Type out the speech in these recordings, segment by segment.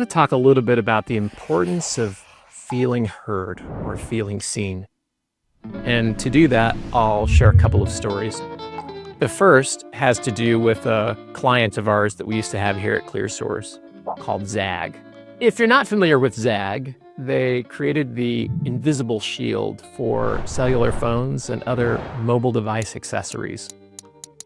to talk a little bit about the importance of feeling heard or feeling seen. And to do that, I'll share a couple of stories. The first has to do with a client of ours that we used to have here at ClearSource called Zag. If you're not familiar with Zag, they created the invisible shield for cellular phones and other mobile device accessories.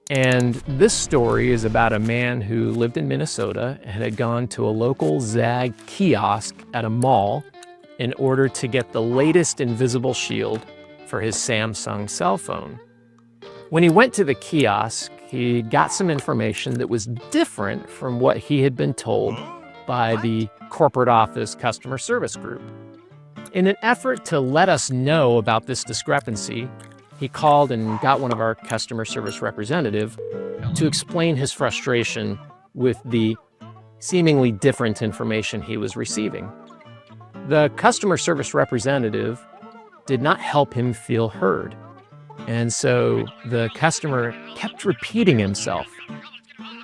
And this story is about a man who lived in Minnesota and had gone to a local Zag kiosk at a mall in order to get the latest invisible shield for his Samsung cell phone. When he went to the kiosk, he got some information that was different from what he had been told by the corporate office customer service group. In an effort to let us know about this discrepancy, he called and got one of our customer service representative to explain his frustration with the seemingly different information he was receiving. The customer service representative did not help him feel heard. And so the customer kept repeating himself.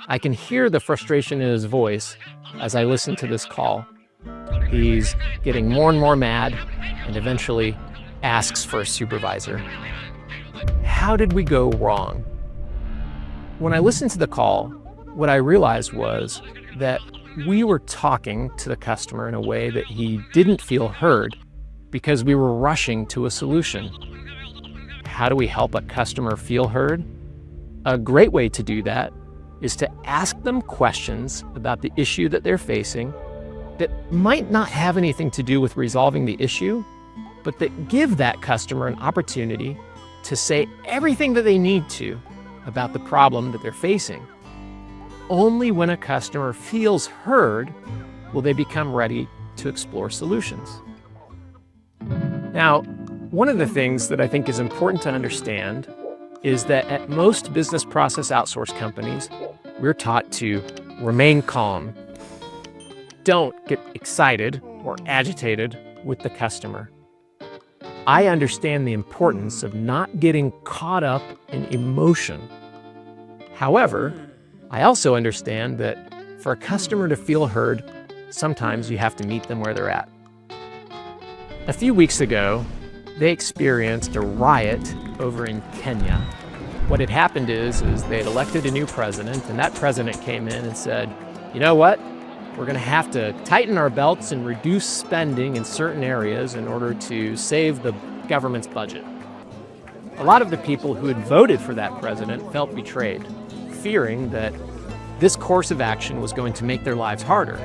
I can hear the frustration in his voice as I listen to this call. He's getting more and more mad and eventually asks for a supervisor. How did we go wrong? When I listened to the call, what I realized was that we were talking to the customer in a way that he didn't feel heard because we were rushing to a solution. How do we help a customer feel heard? A great way to do that is to ask them questions about the issue that they're facing that might not have anything to do with resolving the issue, but that give that customer an opportunity to say everything that they need to about the problem that they're facing. Only when a customer feels heard will they become ready to explore solutions. Now, one of the things that I think is important to understand is that at most business process outsource companies, we're taught to remain calm. Don't get excited or agitated with the customer. I understand the importance of not getting caught up in emotion. However, I also understand that for a customer to feel heard, sometimes you have to meet them where they're at. A few weeks ago, they experienced a riot over in Kenya. What had happened is they had elected a new president, and that president came in and said, you know what? We're going to have to tighten our belts and reduce spending in certain areas in order to save the government's budget. A lot of the people who had voted for that president felt betrayed, fearing that this course of action was going to make their lives harder.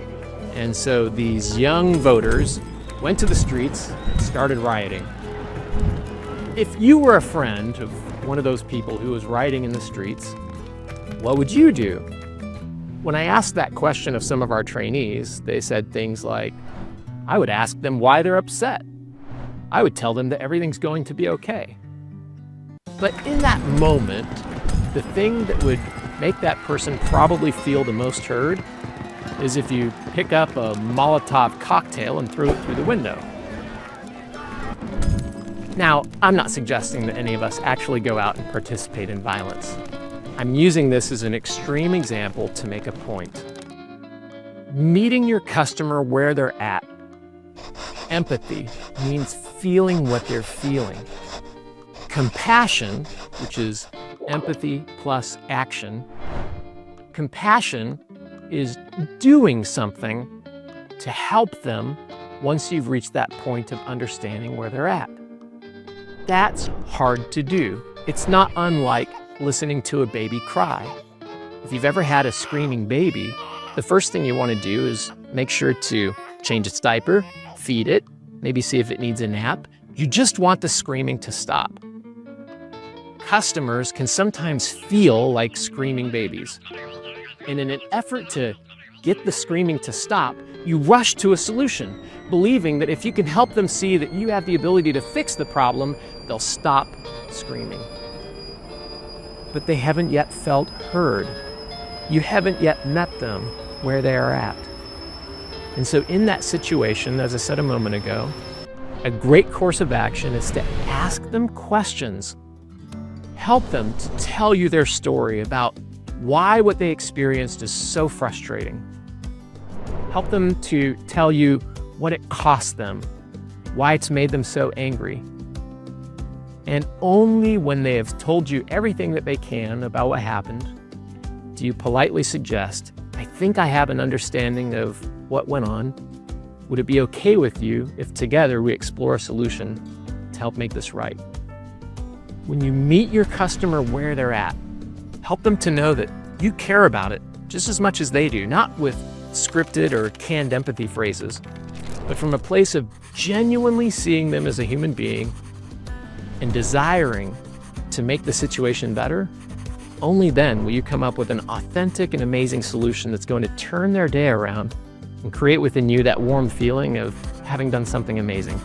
And so these young voters went to the streets and started rioting. If you were a friend of one of those people who was rioting in the streets, what would you do? When I asked that question of some of our trainees, they said things like, I would ask them why they're upset. I would tell them that everything's going to be okay. But in that moment, the thing that would make that person probably feel the most heard is if you pick up a Molotov cocktail and throw it through the window. Now, I'm not suggesting that any of us actually go out and participate in violence. I'm using this as an extreme example to make a point. Meeting your customer where they're at. Empathy means feeling what they're feeling. Compassion, which is empathy plus action. Compassion is doing something to help them once you've reached that point of understanding where they're at. That's hard to do. It's not unlike listening to a baby cry. If you've ever had a screaming baby, the first thing you want to do is make sure to change its diaper, feed it, maybe see if it needs a nap. You just want the screaming to stop. Customers can sometimes feel like screaming babies. And in an effort to get the screaming to stop, you rush to a solution, believing that if you can help them see that you have the ability to fix the problem, they'll stop screaming. But they haven't yet felt heard. You haven't yet met them where they are at. And so in that situation, as I said a moment ago, a great course of action is to ask them questions. Help them to tell you their story about why what they experienced is so frustrating. Help them to tell you what it cost them, why it's made them so angry. And only when they have told you everything that they can about what happened, do you politely suggest, I think I have an understanding of what went on. Would it be okay with you if together we explore a solution to help make this right? When you meet your customer where they're at, help them to know that you care about it just as much as they do, not with scripted or canned empathy phrases, but from a place of genuinely seeing them as a human being and desiring to make the situation better. Only then will you come up with an authentic and amazing solution that's going to turn their day around and create within you that warm feeling of having done something amazing.